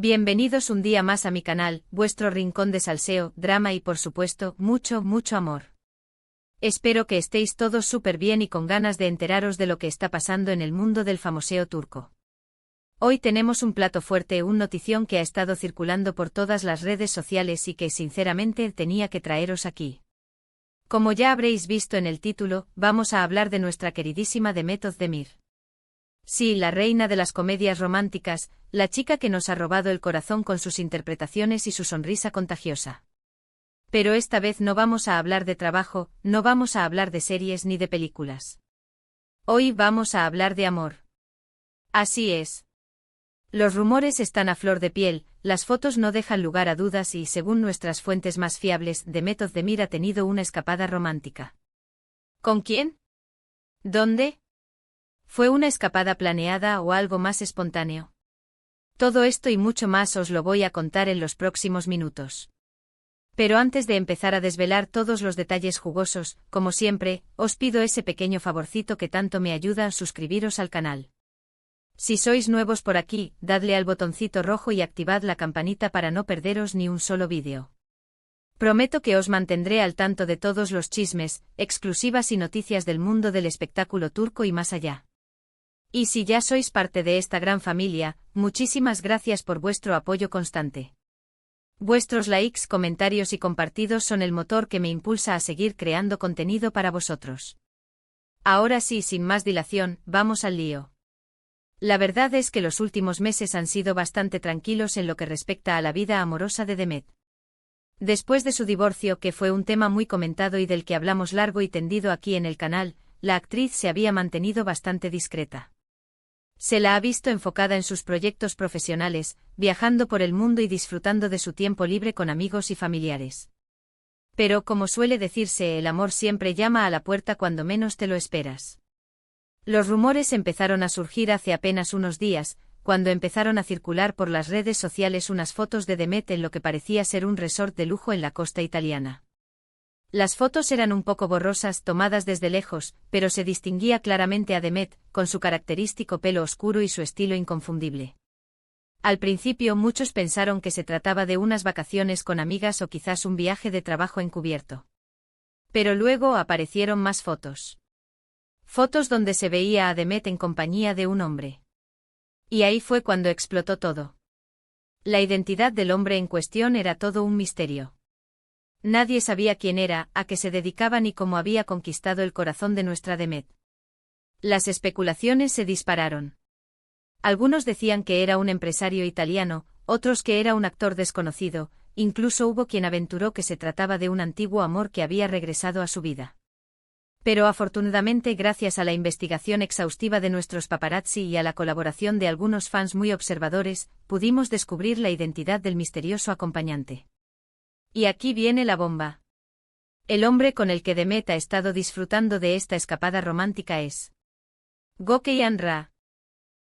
Bienvenidos un día más a mi canal, vuestro rincón de salseo, drama y por supuesto, mucho, mucho amor. Espero que estéis todos súper bien y con ganas de enteraros de lo que está pasando en el mundo del famoseo turco. Hoy tenemos un plato fuerte, una notición que ha estado circulando por todas las redes sociales y que sinceramente tenía que traeros aquí. Como ya habréis visto en el título, vamos a hablar de nuestra queridísima Demet Özdemir. Sí, la reina de las comedias románticas, la chica que nos ha robado el corazón con sus interpretaciones y su sonrisa contagiosa. Pero esta vez no vamos a hablar de trabajo, no vamos a hablar de series ni de películas. Hoy vamos a hablar de amor. Así es. Los rumores están a flor de piel, las fotos no dejan lugar a dudas y, según nuestras fuentes más fiables, Demet Özdemir ha tenido una escapada romántica. ¿Con quién? ¿Dónde? ¿Fue una escapada planeada o algo más espontáneo? Todo esto y mucho más os lo voy a contar en los próximos minutos. Pero antes de empezar a desvelar todos los detalles jugosos, como siempre, os pido ese pequeño favorcito que tanto me ayuda a suscribiros al canal. Si sois nuevos por aquí, dadle al botoncito rojo y activad la campanita para no perderos ni un solo vídeo. Prometo que os mantendré al tanto de todos los chismes, exclusivas y noticias del mundo del espectáculo turco y más allá. Y si ya sois parte de esta gran familia, muchísimas gracias por vuestro apoyo constante. Vuestros likes, comentarios y compartidos son el motor que me impulsa a seguir creando contenido para vosotros. Ahora sí, sin más dilación, vamos al lío. La verdad es que los últimos meses han sido bastante tranquilos en lo que respecta a la vida amorosa de Demet. Después de su divorcio, que fue un tema muy comentado y del que hablamos largo y tendido aquí en el canal, la actriz se había mantenido bastante discreta. Se la ha visto enfocada en sus proyectos profesionales, viajando por el mundo y disfrutando de su tiempo libre con amigos y familiares. Pero como suele decirse, el amor siempre llama a la puerta cuando menos te lo esperas. Los rumores empezaron a surgir hace apenas unos días, cuando empezaron a circular por las redes sociales unas fotos de Demet en lo que parecía ser un resort de lujo en la costa italiana. Las fotos eran un poco borrosas, tomadas desde lejos, pero se distinguía claramente a Demet, con su característico pelo oscuro y su estilo inconfundible. Al principio muchos pensaron que se trataba de unas vacaciones con amigas o quizás un viaje de trabajo encubierto. Pero luego aparecieron más fotos. Fotos donde se veía a Demet en compañía de un hombre. Y ahí fue cuando explotó todo. La identidad del hombre en cuestión era todo un misterio. Nadie sabía quién era, a qué se dedicaba ni cómo había conquistado el corazón de nuestra Demet. Las especulaciones se dispararon. Algunos decían que era un empresario italiano, otros que era un actor desconocido, incluso hubo quien aventuró que se trataba de un antiguo amor que había regresado a su vida. Pero afortunadamente, gracias a la investigación exhaustiva de nuestros paparazzi y a la colaboración de algunos fans muy observadores, pudimos descubrir la identidad del misterioso acompañante. Y aquí viene la bomba. El hombre con el que Demet ha estado disfrutando de esta escapada romántica es Gökhan Ra.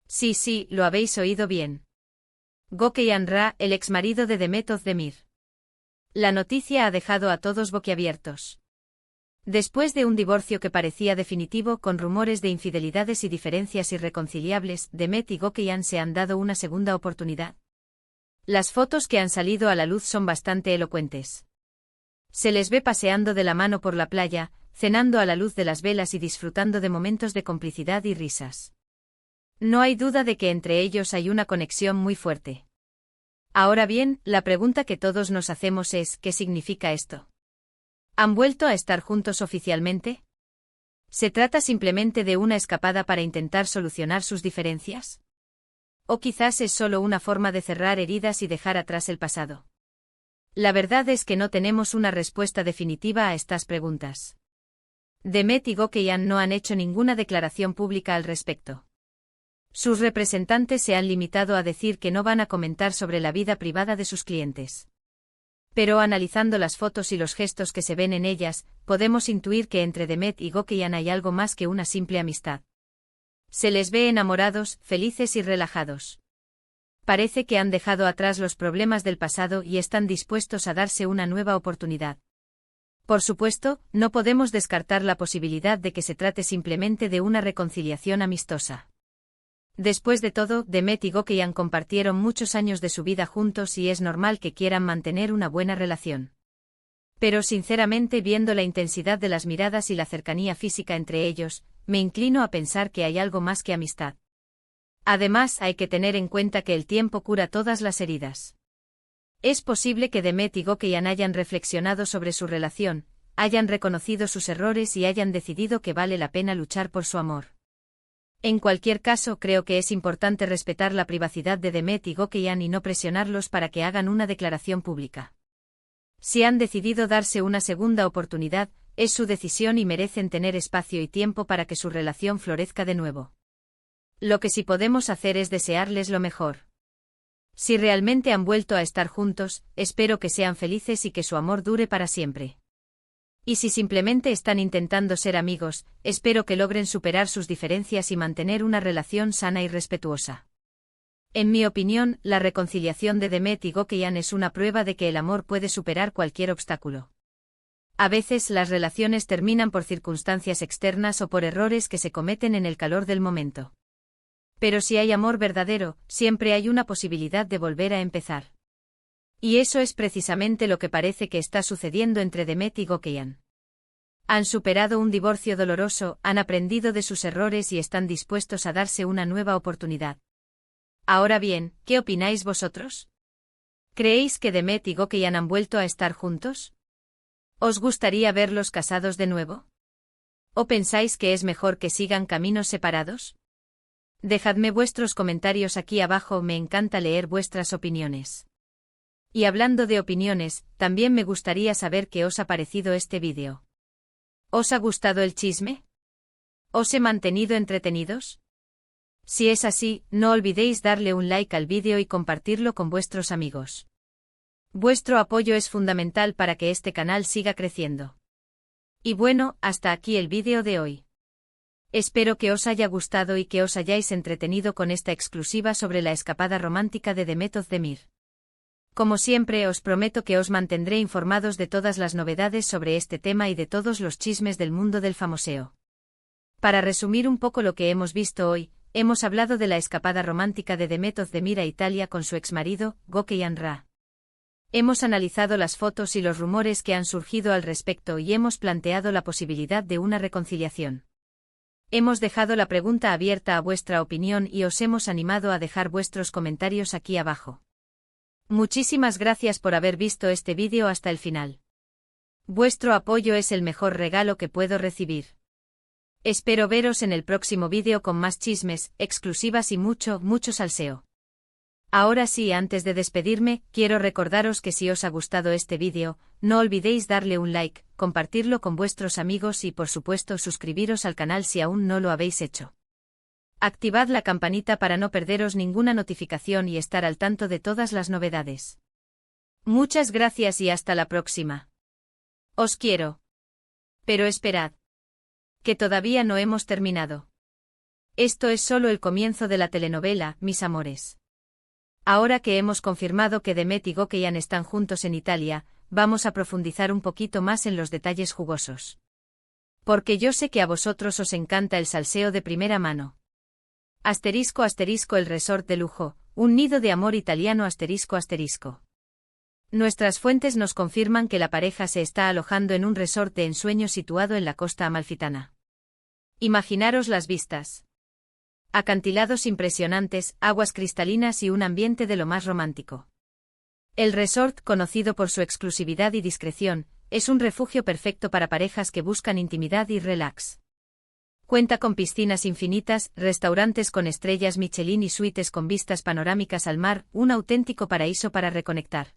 Sí, lo habéis oído bien. Gökhan Ra, el exmarido de Demet Özdemir. La noticia ha dejado a todos boquiabiertos. Después de un divorcio que parecía definitivo con rumores de infidelidades y diferencias irreconciliables, Demet y Gökhan se han dado una segunda oportunidad. Las fotos que han salido a la luz son bastante elocuentes. Se les ve paseando de la mano por la playa, cenando a la luz de las velas y disfrutando de momentos de complicidad y risas. No hay duda de que entre ellos hay una conexión muy fuerte. Ahora bien, la pregunta que todos nos hacemos es, ¿qué significa esto? ¿Han vuelto a estar juntos oficialmente? ¿Se trata simplemente de una escapada para intentar solucionar sus diferencias? ¿O quizás es solo una forma de cerrar heridas y dejar atrás el pasado? La verdad es que no tenemos una respuesta definitiva a estas preguntas. Demet y Gökhan no han hecho ninguna declaración pública al respecto. Sus representantes se han limitado a decir que no van a comentar sobre la vida privada de sus clientes. Pero analizando las fotos y los gestos que se ven en ellas, podemos intuir que entre Demet y Gökhan hay algo más que una simple amistad. Se les ve enamorados, felices y relajados. Parece que han dejado atrás los problemas del pasado y están dispuestos a darse una nueva oportunidad. Por supuesto, no podemos descartar la posibilidad de que se trate simplemente de una reconciliación amistosa. Después de todo, Demet y Gokeyhan compartieron muchos años de su vida juntos y es normal que quieran mantener una buena relación. Pero sinceramente, viendo la intensidad de las miradas y la cercanía física entre ellos, me inclino a pensar que hay algo más que amistad. Además, hay que tener en cuenta que el tiempo cura todas las heridas. Es posible que Demet y Gokeyhan hayan reflexionado sobre su relación, hayan reconocido sus errores y hayan decidido que vale la pena luchar por su amor. En cualquier caso, creo que es importante respetar la privacidad de Demet y Gokeyhan y no presionarlos para que hagan una declaración pública. Si han decidido darse una segunda oportunidad, es su decisión y merecen tener espacio y tiempo para que su relación florezca de nuevo. Lo que sí podemos hacer es desearles lo mejor. Si realmente han vuelto a estar juntos, espero que sean felices y que su amor dure para siempre. Y si simplemente están intentando ser amigos, espero que logren superar sus diferencias y mantener una relación sana y respetuosa. En mi opinión, la reconciliación de Demet y Gokeyhan es una prueba de que el amor puede superar cualquier obstáculo. A veces las relaciones terminan por circunstancias externas o por errores que se cometen en el calor del momento. Pero si hay amor verdadero, siempre hay una posibilidad de volver a empezar. Y eso es precisamente lo que parece que está sucediendo entre Demet y Gokeyhan. Han superado un divorcio doloroso, han aprendido de sus errores y están dispuestos a darse una nueva oportunidad. Ahora bien, ¿qué opináis vosotros? ¿Creéis que Demet y Gokeyhan han vuelto a estar juntos? ¿Os gustaría verlos casados de nuevo? ¿O pensáis que es mejor que sigan caminos separados? Dejadme vuestros comentarios aquí abajo, me encanta leer vuestras opiniones. Y hablando de opiniones, también me gustaría saber qué os ha parecido este vídeo. ¿Os ha gustado el chisme? ¿Os he mantenido entretenidos? Si es así, no olvidéis darle un like al vídeo y compartirlo con vuestros amigos. Vuestro apoyo es fundamental para que este canal siga creciendo. Y bueno, hasta aquí el vídeo de hoy. Espero que os haya gustado y que os hayáis entretenido con esta exclusiva sobre la escapada romántica de Demet Özdemir. Como siempre, os prometo que os mantendré informados de todas las novedades sobre este tema y de todos los chismes del mundo del famoseo. Para resumir un poco lo que hemos visto hoy, hemos hablado de la escapada romántica de Demet Özdemir a Italia con su exmarido, Gokeyhan Ra. Hemos analizado las fotos y los rumores que han surgido al respecto y hemos planteado la posibilidad de una reconciliación. Hemos dejado la pregunta abierta a vuestra opinión y os hemos animado a dejar vuestros comentarios aquí abajo. Muchísimas gracias por haber visto este vídeo hasta el final. Vuestro apoyo es el mejor regalo que puedo recibir. Espero veros en el próximo vídeo con más chismes, exclusivas y mucho salseo. Ahora sí, antes de despedirme, quiero recordaros que si os ha gustado este vídeo, no olvidéis darle un like, compartirlo con vuestros amigos y por supuesto suscribiros al canal si aún no lo habéis hecho. Activad la campanita para no perderos ninguna notificación y estar al tanto de todas las novedades. Muchas gracias y hasta la próxima. Os quiero. Pero esperad. Que todavía no hemos terminado. Esto es solo el comienzo de la telenovela, mis amores. Ahora que hemos confirmado que Demet y Gokeyhan están juntos en Italia, vamos a profundizar un poquito más en los detalles jugosos. Porque yo sé que a vosotros os encanta el salseo de primera mano. Asterisco asterisco el resort de lujo, un nido de amor italiano asterisco asterisco. Nuestras fuentes nos confirman que la pareja se está alojando en un resort de ensueño situado en la costa amalfitana. Imaginaros las vistas. Acantilados impresionantes, aguas cristalinas y un ambiente de lo más romántico. El resort, conocido por su exclusividad y discreción, es un refugio perfecto para parejas que buscan intimidad y relax. Cuenta con piscinas infinitas, restaurantes con estrellas Michelin y suites con vistas panorámicas al mar, un auténtico paraíso para reconectar.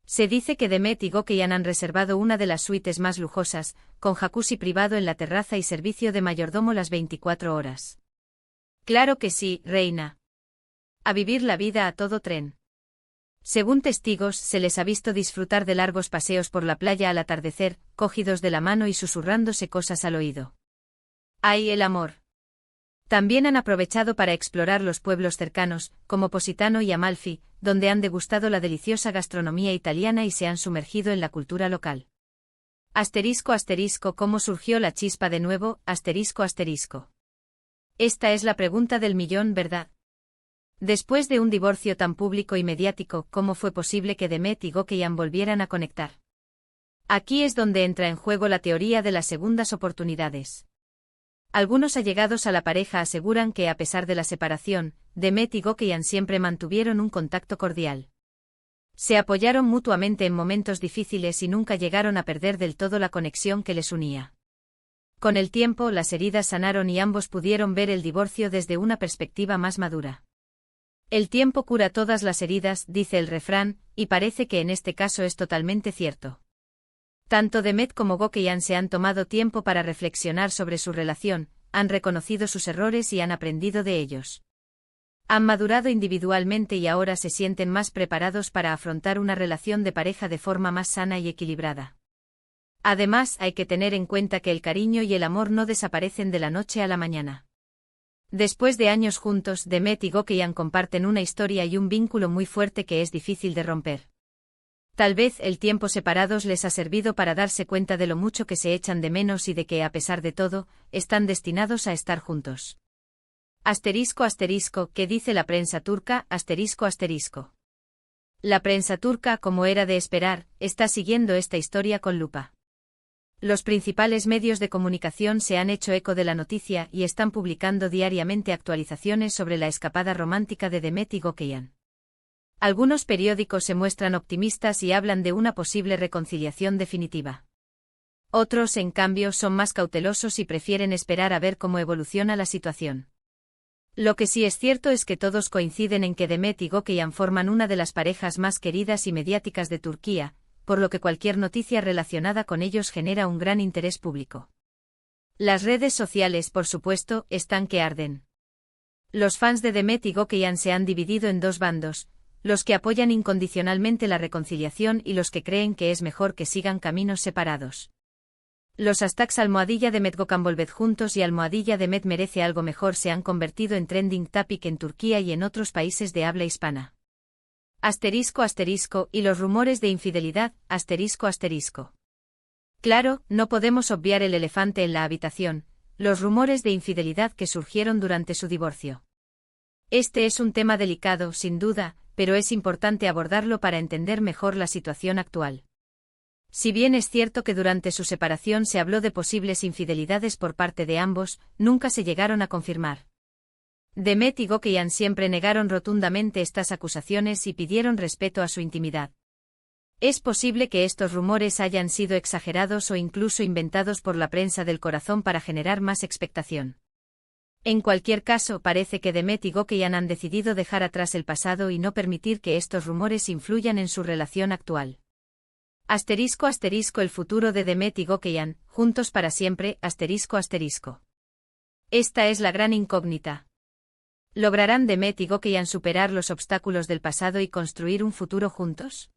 Se dice que Demet y Gokeyhan han reservado una de las suites más lujosas, con jacuzzi privado en la terraza y servicio de mayordomo las 24 horas. Claro que sí, reina. A vivir la vida a todo tren. Según testigos, se les ha visto disfrutar de largos paseos por la playa al atardecer, cogidos de la mano y susurrándose cosas al oído. ¡Ay, el amor! También han aprovechado para explorar los pueblos cercanos, como Positano y Amalfi, donde han degustado la deliciosa gastronomía italiana y se han sumergido en la cultura local. Asterisco asterisco, ¿cómo surgió la chispa de nuevo? Asterisco asterisco. Esta es la pregunta del millón, ¿verdad? Después de un divorcio tan público y mediático, ¿cómo fue posible que Demet y Gökçean volvieran a conectar? Aquí es donde entra en juego la teoría de las segundas oportunidades. Algunos allegados a la pareja aseguran que a pesar de la separación, Demet y Gökçean siempre mantuvieron un contacto cordial. Se apoyaron mutuamente en momentos difíciles y nunca llegaron a perder del todo la conexión que les unía. Con el tiempo las heridas sanaron y ambos pudieron ver el divorcio desde una perspectiva más madura. El tiempo cura todas las heridas, dice el refrán, y parece que en este caso es totalmente cierto. Tanto Demet como Gökçean se han tomado tiempo para reflexionar sobre su relación, han reconocido sus errores y han aprendido de ellos. Han madurado individualmente y ahora se sienten más preparados para afrontar una relación de pareja de forma más sana y equilibrada. Además, hay que tener en cuenta que el cariño y el amor no desaparecen de la noche a la mañana. Después de años juntos, Demet y Gökçean comparten una historia y un vínculo muy fuerte que es difícil de romper. Tal vez el tiempo separados les ha servido para darse cuenta de lo mucho que se echan de menos y de que, a pesar de todo, están destinados a estar juntos. ***, ¿qué dice la prensa turca? ***. La prensa turca, como era de esperar, está siguiendo esta historia con lupa. Los principales medios de comunicación se han hecho eco de la noticia y están publicando diariamente actualizaciones sobre la escapada romántica de Demet y Gökçean. Algunos periódicos se muestran optimistas y hablan de una posible reconciliación definitiva. Otros, en cambio, son más cautelosos y prefieren esperar a ver cómo evoluciona la situación. Lo que sí es cierto es que todos coinciden en que Demet y Gökçean forman una de las parejas más queridas y mediáticas de Turquía, por lo que cualquier noticia relacionada con ellos genera un gran interés público. Las redes sociales, por supuesto, están que arden. Los fans de Demet y Gökçean se han dividido en dos bandos, los que apoyan incondicionalmente la reconciliación y los que creen que es mejor que sigan caminos separados. Los hashtags #Demet Gökçean volved juntos y #Demet merece algo mejor se han convertido en trending topic en Turquía y en otros países de habla hispana. ***, y los rumores de infidelidad, ***. Claro, no podemos obviar el elefante en la habitación, los rumores de infidelidad que surgieron durante su divorcio. Este es un tema delicado, sin duda, pero es importante abordarlo para entender mejor la situación actual. Si bien es cierto que durante su separación se habló de posibles infidelidades por parte de ambos, nunca se llegaron a confirmar. Demet y Gökçean siempre negaron rotundamente estas acusaciones y pidieron respeto a su intimidad. Es posible que estos rumores hayan sido exagerados o incluso inventados por la prensa del corazón para generar más expectación. En cualquier caso, parece que Demet y Gökçean han decidido dejar atrás el pasado y no permitir que estos rumores influyan en su relación actual. ***, el futuro de Demet y Gökçean, juntos para siempre, ***. Esta es la gran incógnita. ¿Lograrán Demet y Gökçean superar los obstáculos del pasado y construir un futuro juntos?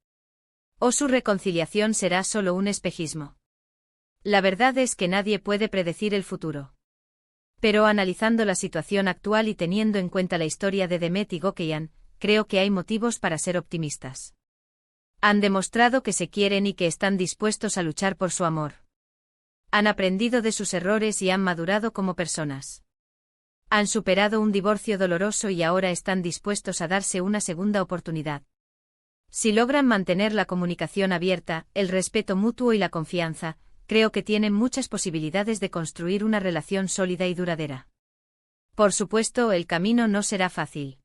¿O su reconciliación será solo un espejismo? La verdad es que nadie puede predecir el futuro. Pero analizando la situación actual y teniendo en cuenta la historia de Demet y Gökçean, creo que hay motivos para ser optimistas. Han demostrado que se quieren y que están dispuestos a luchar por su amor. Han aprendido de sus errores y han madurado como personas. Han superado un divorcio doloroso y ahora están dispuestos a darse una segunda oportunidad. Si logran mantener la comunicación abierta, el respeto mutuo y la confianza, creo que tienen muchas posibilidades de construir una relación sólida y duradera. Por supuesto, el camino no será fácil.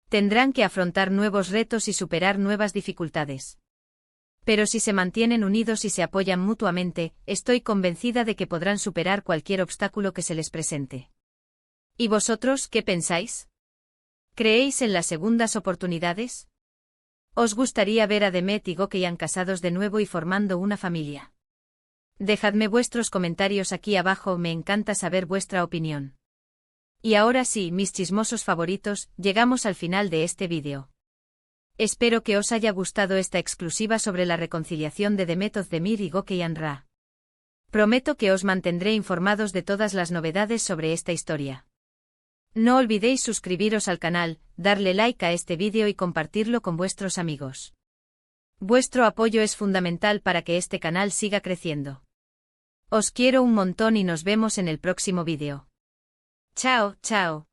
Tendrán que afrontar nuevos retos y superar nuevas dificultades. Pero si se mantienen unidos y se apoyan mutuamente, estoy convencida de que podrán superar cualquier obstáculo que se les presente. ¿Y vosotros qué pensáis? ¿Creéis en las segundas oportunidades? ¿Os gustaría ver a Demet y Gökçean casados de nuevo y formando una familia? Dejadme vuestros comentarios aquí abajo, me encanta saber vuestra opinión. Y ahora sí, mis chismosos favoritos, llegamos al final de este vídeo. Espero que os haya gustado esta exclusiva sobre la reconciliación de Demet Özdemir y Gökçean Ra. Prometo que os mantendré informados de todas las novedades sobre esta historia. No olvidéis suscribiros al canal, darle like a este vídeo y compartirlo con vuestros amigos. Vuestro apoyo es fundamental para que este canal siga creciendo. Os quiero un montón y nos vemos en el próximo vídeo. Chao, chao.